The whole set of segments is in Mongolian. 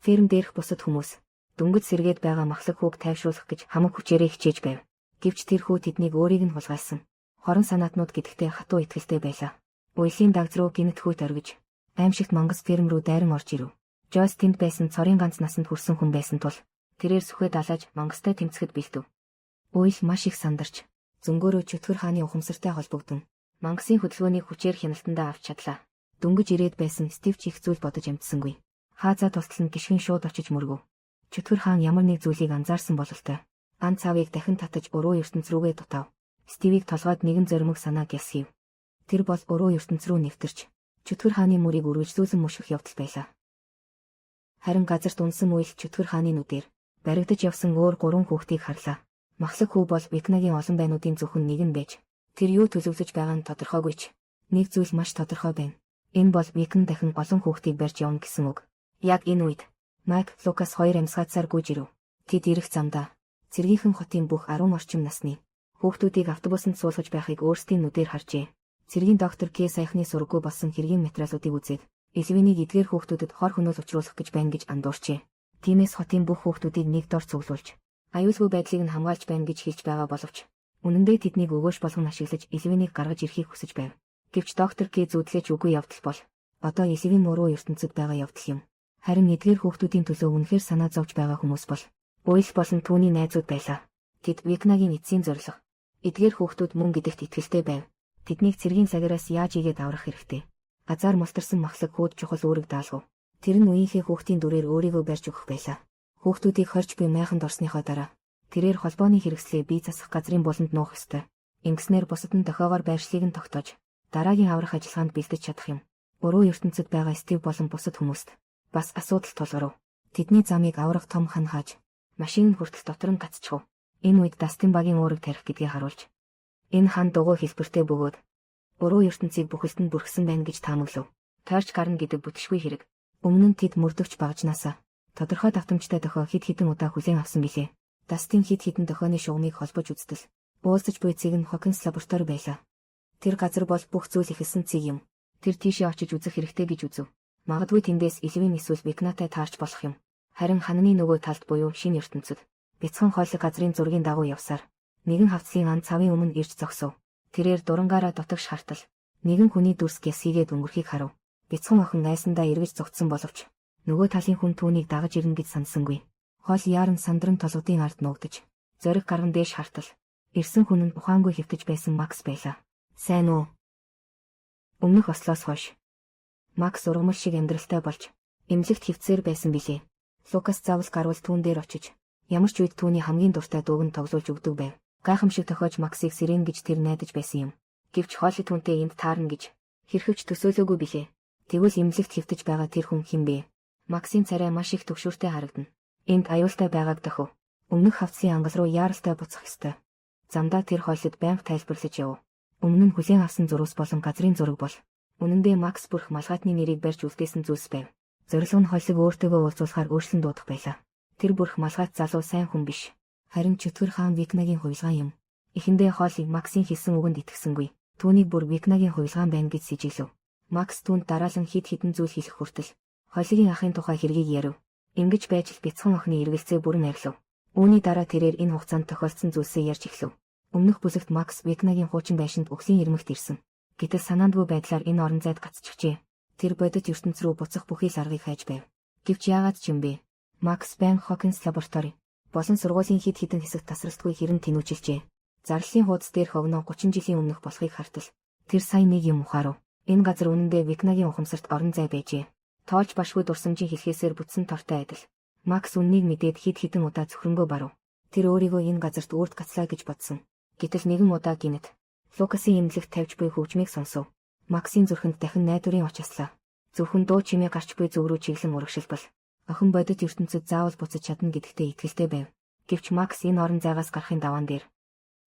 Ферм дээрх бусад хүмүүс дөнгөж сэргээд байгаа махлаг хүүг тайвшруулах гэж хамаг хүчээрээ хичээж байв. Гэвч тэр хүү тэднийг өөрийг нь хулгайлсан. Хорон санаатнууд гэдэгтээ хатуу итгэлтэй байлаа. Уйлын дагз руу гинэт хүйт оргиж, аимшигт мангас ферм рүү дайран орж ирэв. Жойс тэнд байсан цорын ганц насанд хүрсэн хүн байсан тул тэрээр сүхэ далааж мангастай тэмцэхэд бэлдэв. Уйл маш их сандарч, зөнгөөрөө чөтгөр хааны ухамсартай холбогдсон. Мангасын хөдөлгөөнийг хүчээр хяналтандаа авч чадлаа. Дөнгөж ирээд байсан Стивч их зүйл бодож амжсангүй. Хаазаа тусдал нь гიშгэн шууд очиж мөргөв. Чөтгөр хаан ямар нэг зүйлийг анзаарсан бололтой. Ан цаавыг дахин татаж уруу ертөнц рүүгээ дутав. Стивийг толгойд нэгэн зоримог санаа гясхив. Тэр бол уруу ертөнц рүү нэвтэрч, чөтгөр хааны мөрийг үргэлжлүүлэн мушгих явдал байлаа. Харин газарт унсан үйл чөтгөр хааны нүдээр баригдаж явсан өөр 3 хүүхдийг харлаа. Махлаг хүү бол Викнагийн олон байнуудын зөвхөн нэг нь байж, тэр юу төлөвлөж байгаа нь тодорхойгүй ч нэг зүйл маш тодорхой байна. Энэ бол Викн дахин олон хүүхдийг барьж явна гэсэн үг. Яг энэ үед Майк, Лукас хоёр амьсгаацаар гүйж ирэв. Тэд ирэх замдаа цэргийнхэн хотын бүх 10 орчим насны хүүхдүүдийг автобусанд суулгаж байхыг өөрсдийн нүдээр харжээ. Цэргийн доктор К саяхны сургуу болсон хэргийн материалуудыг үзээд Элвинийг эдгээр хүүхдүүдэд хор хөнөөл учруулах гэж байна гэж андуурчээ. Тиймээс хотын бүх хүүхдүүдийг нэг дор цуглуулж, аюулгүй байдлыг нь хамгаалж байна гэж хэлж байгаа боловч үнэн дээр тэднийг өгөөж болгон ашиглаж Элвинийг гаргаж ирэхийг хүсэж байв. Гэвч доктор К зүудлээч үгүй явдал бол одоо Элвин муруу ертөнцид байгаа явдал юм. Харин эдгээр хүүхдүүдийн төлөө үнэхээр санаа зовж байгаа хүмүүс бол Уйл болон түүний найзууд байлаа. Тэд Викнагийн эцсийн зорилго. Эдгээр хүүхдүүд мөн гэдэгт итгэлтэй байв. Тэднийг цэргийн лагераас яаж игээд аврах хэрэгтэй. Азар мултарсан махлаг хүүд чухал үүрэг даалгав. Тэр нь үеийнхээ хүүхдийн дүрээр өөрийгөө барьж өгөх байлаа. Хүүхдүүдийг хорж буй майханд орсныхоо дараа тэрээр холбооны хэрэгслээ бие засах газрын буланд нуух ёстой. Ингэснээр бусад нь дохиогоор байршлыг нь тогтоож дараагийн аврах ажиллагаанд бэлдэж чадах юм. Уруу ертөнцид байгаа Стив болон бусад хүмүүст бас асуудал тулгарв. Тэдний замыг аврах том хан хааж машин хүртэл дотор нь гацчихв. Энэ үед Дастин багийн уурыг тарих гэдгийг харуулж энэ хан дугуй хэлбэртэй бөгөөд уруу ертөнцийг бүхэлд нь бүрхсэн байна гэж таамаглав. Тойрч гарна гэдэг бүтшгүй хэрэг. Өмнө нь тэд мөрдөгч багжнаасаа тодорхой давтамжтай дохио хэд хэдэн удаа хүлээн авсан билээ. Дастин хэд хэдэн дохионы шугамыг холбож үзтэл уулзаж буй цэг нь Хокинс лаборатори байлаа. Тэр газар бол бүх зүйл ихэлсэн цэг юм. Тэр тийшээ очиж үзэх хэрэгтэй гэж үзв. Магадгүй тэндээс Элвин эсвэл Викнатай таарч болох юм. Харин хананы нөгөө талд буюу шинэ ертөнцид бяцхан хойлог газрын зургийн дагуу явсаар нэгэн хавцлын ан цавын өмнө ирж зогсов. Тэрээр дурангаараа дотогш хартал нэгэн хүний дүрс гэсгээд өнгөрхийг харав. Бяцхан охин найсандаа эргэж зогтсон боловч нөгөө талын хүн түүнийг дагаж ирнэ гэж сансангүй. Хоол яаран сандран толгодын ард нуугдаж зориг гарган дээш хартал ирсэн хүн нь ухаангүй хэвтэж байсан Макс байлаа. Сайн уу? Өмнөх ослоос хойш Макс ургамал шиг амьдралтай болж эмнэлэгт хөвцээр байсан билээ. Лукас заавал гарвал түүн дээр очиж ямар ч үед түүний хамгийн дуртай дууг нь тоглуулж өгдөг байв. Гайхамшиг тохиож Максыг сэрэн гэж тэр найдаж байсан юм. Гэвч хоолой түүнтэй энд таарна гэж хэрхэвч төсөөлөөгүй билээ. Тэгвэл эмнэлэгт хөвтөж байгаа тэр хүн хэн бэ? Максийн царай маш их төгшүүртэй харагдана. Энд аюултай байгааг дохив. Өмнөх хавцлын ангал руу яаралтай буцах ёстой. Замдаа тэр хоолойд байнга тайлбарлаж яв. Өмнө нь хүлээн авсан зурус болон газрын зураг бол үнэндээ Макс бүрх малгайтны нэрийг барьж үлдээсэн зүйлс байв. Зорилго нь хойлог өөртөөгөө уулзуулахаар өөрчлөн дуудах байлаа. Тэр бүрх малгайт залуу сайн хүн биш. Харин чөтгөр хаан Викнагийн хувилгаан юм. Эхэндээ хоолыг Максийн хэлсэн үгэнд итгэсэнгүй. Түүнийг бүр Викнагийн хувилгаан байна гэж сэжиглэв. Макс түүнд дараалан хид хідэн зүйл хэлэх хүртэл хойлогийн ахын тухай хэргийг ярив. Ингэж байж л бяцхан охины эргэлзээ бүрэн арилав. Үүний дараа тэрээр энэ хугацаанд тохиолдсон зүйлсээ ярьж эхлэв. Өмнөх бүлэгт Макс Викнагийн хуучин байшинд өглийн ирмэгт ирсэн. Гэтэл санаандгүй байдлаар энэ орон зайд гацчихжээ. Тэр бодит ертөнц рүү буцах бүхий л аргыг хайж байв. Гэвч яагаад ч юм бэ? Макс Бэн Хокинс лаборатори болон сургуулийн хид хідэн хэсэгт тасралтгүй хэрэн тэнүүчилжээ. Зарлалын хуудас дээрх огноо 30 жилийн өмнөх болохыг хартал тэр сайн нэг юм ухаарав. Энэ газар үнэндээ Викнагийн ухамсарт орон зай байжээ. Тоолж башгүй дурсамжийн хэлхээсээр бүтсэн тортой адил. Макс үннийг мэдээд хид хідэн удаа зөвхөнгөө барав. Тэр өөрийгөө энэ газарт үрд гацлаа гэж бодсон. Гэтэл нэгэн удаа гинэт Лукасын эмнэлэгт тавьж буй хөгжмийг сонсов. Максийн зүрхэнд дахин найдварын очаслаа. Зөвхөн дуу чимээ гарч буй зөв рүү чиглэн урагшилбал охин бодит ертөнцид заавал буцаж чадна гэдэгтээ итгэлтэй байв. Гэвч Макс энэ орон зайгаас гарахын даваан дээр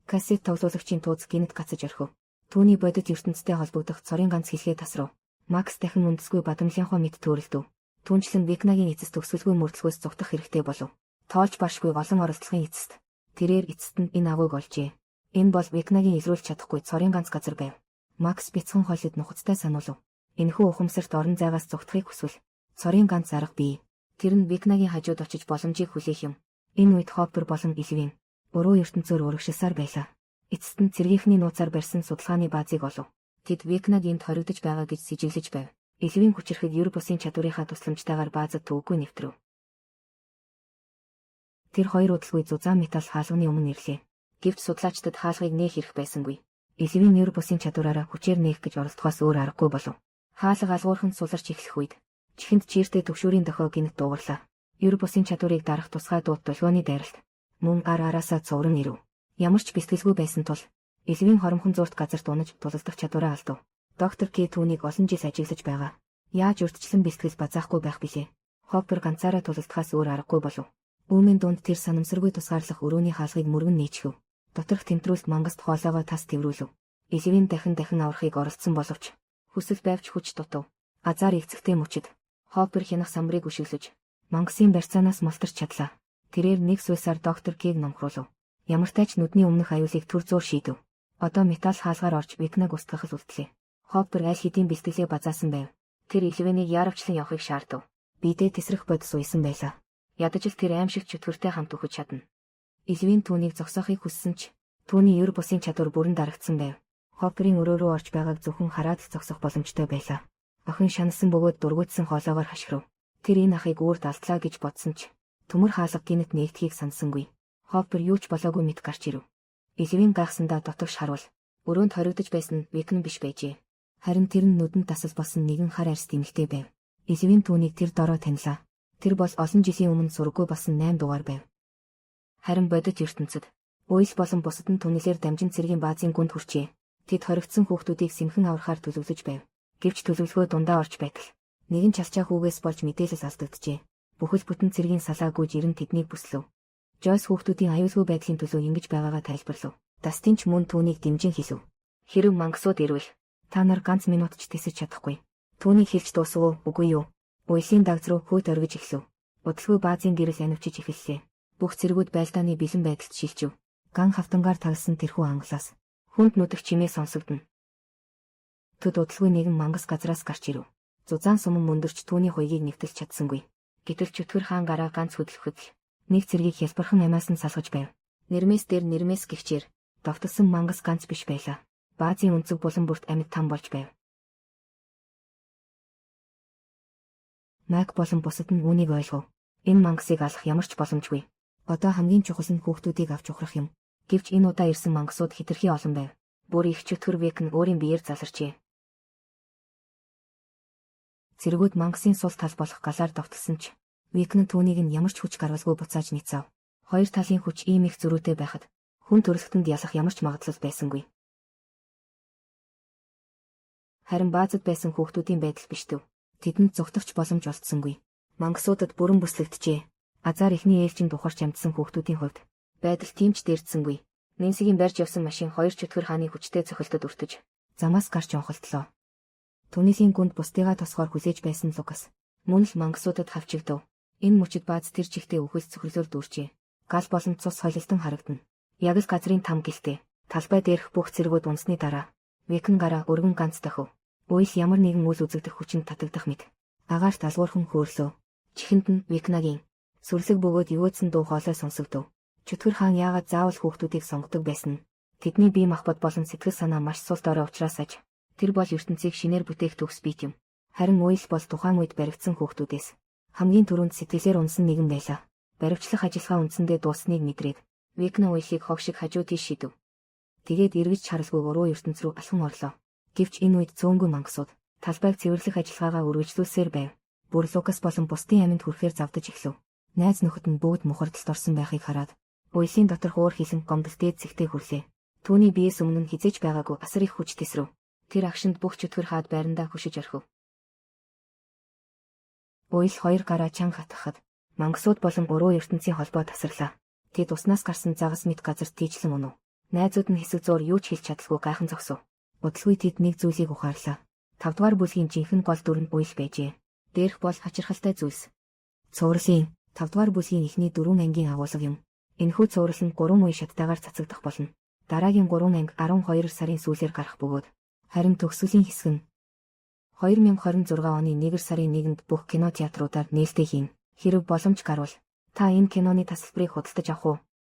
кассет тоглуулагчийн тууз гинэт гацаж орхив. Түүний бодит ертөнцтэй холбогдох цорын ганц хэлхээ тасрав. Макс дахин үндэсгүй бадамлынхоо мэд төрөлдөв. Түүнчлэн Викнагийн эцэст төгсөлгүй мөрдлгөөс зугтах хэрэгтэй болов. Тоолж башгүй олон оролдлогын эцэст тэрээр эцэст нь энэ агууг олжээ. Энэ бол Викнагийн илрүүлж чадахгүй цорын ганц газар байв. Макс бяцхан хойлод нухацтай сануулв. Энэхүү ухамсарт орон зайгаас зугтахыг хүсвэл цорын ганц арга бий. Тэр нь Викнагийн хажууд очиж боломжийг хүлээх юм. Энэ үед Хоппер болон Эливийн уруу ертөнцөөр урагшилсаар байлаа. Эцэст нь цэргийнхний нууцаар барьсан судалгааны баазыг олов. Тэд Викнаг энд хоригдож байгаа гэж сэжиглэж байв. Эливийн хүчирхэг ер бусын чадварынхаа тусламжтайгаар баазад төвөггүй нэвтрв. Тэр хоёр удалгүй зузаан металл хаалганы өмнө ирлээ. Гэвч судлаачдад хаалгыг нээх хэрэг байсангүй. Эливийн ер бусын чадвараараа хүчээр нээх гэж оролдохоос өөр аргагүй болов. Хаалга алгуурхан суларч эхлэх үед чихэнд чиртэй төгшүүрийн дохио гинт дуугарлаа. Ер бусын чадварыг дарах тусгай дуут долгионы дайралт. Мөн гар араасаа цувран ирэв. Ямар ч бэлтгэлгүй байсан тул Эливийн хоромхон зуурт газарт унаж тулалдах чадвараа алдав. Доктор К түүнийг олон жил ажиглаж байгаа. Яаж урьдчилан бэлтгэл базаахгүй байх билээ. Хоппер ганцаараа тулалдахаас өөр аргагүй болов. Үүмийн дунд тэр санамсаргүй тусгаарлах өрөөний хаалгыг мөргөн нээчихв. Доторх тэмдрүүлэлт мангаст хоолоогоо тас тэврүүлв. Эливийн дахин орохыг оролдсон боловч хүсэл байвч хүч дутав. Азар игцэгтэй мөчөд Хоппер хянах самбарыг өшөглөж мангасын барьцаанаас малтарч чадлаа. Тэрээр нэг суйсаар доктор Кийг номхруулв. Ямартай ч нүдний өмнөх аюулыг түр зуур шийдэв. Одоо металл хаалгаар орж Викнаг устгахад үлдлээ. Хоппер аль хэдийн бэлтгэлээ базаасан байв. Тэр Эливэнийг яаравчлан явахыг шаардав. Бидээ тесрэх бодис уйсан байлаа. Ядаж л тэр аимшигт чөтгөртэй хамт өгч чадна. Эливийн түүнийг зогсоохыг хүссэн ч түүний ер бусын чадвар бүрэн дарагдсан байв. Хопперийн өрөө рүү орж байгааг зөвхөн хараад л зогсох боломжтой байлаа. Охин шанасан бөгөөд дургуйтсан хоолоогоор хашгирв. Тэр энэ ахыг үрд алдлаа гэж бодсон ч төмөр хаалга гинэт нээгдхийг сансангүй. Хоппер юу ч болоогүй мэт гарч ирэв. Эливийн гайхсандаа дотогш харвал өрөөнд хоригдож байсан нь Викн биш байжээ. Харин тэр нь нүдэнд тасал болсон нэгэн хар арьс тэмэлтэй байв. Эливийн түүнийг тэр дороо танилаа. Тэр бол олон жилийн өмнө сургуу болсон 8 дугаар байв. Харин бодит ертөнцид Уйл болон бусад нь түнэлээр дамжин цэргийн баазын гүнд хүрчээ. Тэд хоригдсон хүүхдүүдийг сэмхэн аврахаар төлөвлөж байв. Гэвч төлөвлөгөө дундаа орж байтал нэгэн часчаа хүүгээс болж мэдээлэл алдагджээ. Бүхэл бүтэн цэргийн салаа гүйж ирэн тэднийг бүслөв. Жойс хүүхдүүдийн аюулгүй байдлын төлөө ингэж байгаагаа тайлбарлав. Дастин ч мөн түүнийг дэмжин хэлв. Хэрэв мангасууд ирвэл та нар ганц минут ч тэсэж чадахгүй. Түүнийг хэлж дуусав үгүй юу? Уйлын дагц руу хөөд оргиж эхлэв. Удалгүй баазын гэрэл анивчиж эхэллээ. Бүх цэргүүд байлдааны бэлэн байдалд шилжив. Ган хавтангаар тагсан тэрхүү ангалаас хүнд нүдэх чимээ сонсогдно. Төд удалгүй нэгэн мангас газраас гарч ирэв. Зузаан суман мөндөрч түүний хуйгийг нэвтэлж чадсангүй. Гэтэл чөтгөр хаан гараа ганц хөдөлгөхөд нэг цэргийг хялбархан амиас нь салгаж байв. Нэрмэс дээр нэрмэс гихчээр довтолсон мангас ганц биш байлаа. Баазын өнцөг булан бүрт амьд там болж байв. Мак болон бусад нь үүнийг ойлгов. Энэ мангасыг алах ямар ч боломжгүй. Одоо хамгийн чухал нь хүүхдүүдийг авч ухрах юм. Гэвч энэ удаа ирсэн мангасууд хэтэрхий олон байв. Бүр их чөтгөр Викн өөрийн биеэр заларчээ. Цэргүүд мангасын сул тал болох галаар довтолсон ч Викн түүнийг нь ямар ч хүч гаргалгүй буцааж нийцав. Хоёр талын хүч ийм их зөрүүтэй байхад хүн төрөлхтөнд ялах ямар ч магадлал байсангүй. Харин баазад байсан хүүхдүүдийн байдал биштэв. Тэдэнд зүгтвч боломж олдсонгүй. Мангасуудад бүрэн бүслэгджээ. Азар ихний ээлжинд ухарч амьдсан хүүхдүүдийн хувьд байдал тиймч дээрдсэнгүй. Нэнсигийн барьж явсан машин хоёр чөтгөр хааны хүчтэй цохилтод өртөж замаас гарч онхолтлоо. Түнисийн гүнд бусдыгаа тосгоор хүлээж байсан Лукас мөн л мангасуудад хавчигдав. Энэ мөчөд бааз тэр чихтэй өхөс цохирлоор дүүрчээ. Гал болон цус соёлтон харагдана. Яг л газрын там гэлтэй талбай дээрх бүх цэргүүд унсны дараа Викн гараа өргөн ганц дахив. Уйл ямар нэгэн үл үзэгдэх хүчинд татагдах мэт агаарт алгуурхан хөөрлөө. Чихэнд нь Викнагийн сүрлэг бөгөөд юуцсан дуу хоолой сонсогдов. Чөтгөр хаан яагаад заавал хүүхдүүдийг сонгодог байсан нь тэдний бие махбод болон сэтгэл санаа маш сул дорой учраас аж тэр бол ертөнцийг шинээр бүтээх төгс бит юм. Харин Уйл бол тухайн үед баригдсан хүүхдүүдээс хамгийн түрүүнд сэтгэлээр унсан нэгэн байлаа. Баривчлах ажиллагаа үндсэндээ дуусныг мэдрээд Викн Уйлыг хог шиг хажуу тийш шидэв. Тэгээд эргэж чаралгүй уруу ертөнц рүү алхан орлоо. Гэвч энэ үед цөөнгүй мангасууд талбайг цэвэрлэх ажиллагаагаа үргэлжлүүлсээр байв. Бүр Лукас болон бусдын аминд хүрэхээр завдаж эхлэв. Найз нөхөд нь бүгд мухардалд орсон байхыг хараад Уйлийн доторх уур хилэн гомдол дээд зэгтээ хүрлээ. Түүний биеэс өмнө нь хизээж байгаагүй асар их хүч тесрэв. Тэр агшинд бүх чөтгөр хаад байрандаа хөшиж орхив. Уйл хоёр гараа чанга хатгахад мангасууд болон уруу ертөнцийн холбоо тасарлаа. Тэд уснаас гарсан загас мэт газар тийчлэн унав. Найзууд нь хэсэг зуур юу ч хэлж чадалгүй гайхан зогсов. Удалгүй тэд нэг зүйлийг ухаарлаа. 5 дугаар бүлгийн жинхэнэ гол дүр нь Уйл байжээ. Дээрх бол хачирхалтай зүйлс. Цувралын 5 дугаар бүлгийн эхний 4 ангийн агуулга юм. Энэхүү цуврал нь 3 үе шаттайгаар цацагдах болно. Дараагийн 3 анги 12 сарын сүүлээр гарах бөгөөд харин төгсгөлийн хэсэг нь 2026 оны 1 сарын 1-нд бүх кинотеатруудаар нээлттэй хийн. Хэрэв боломж гарвал та энэ киноны тасалбарыг худалдаж авах уу?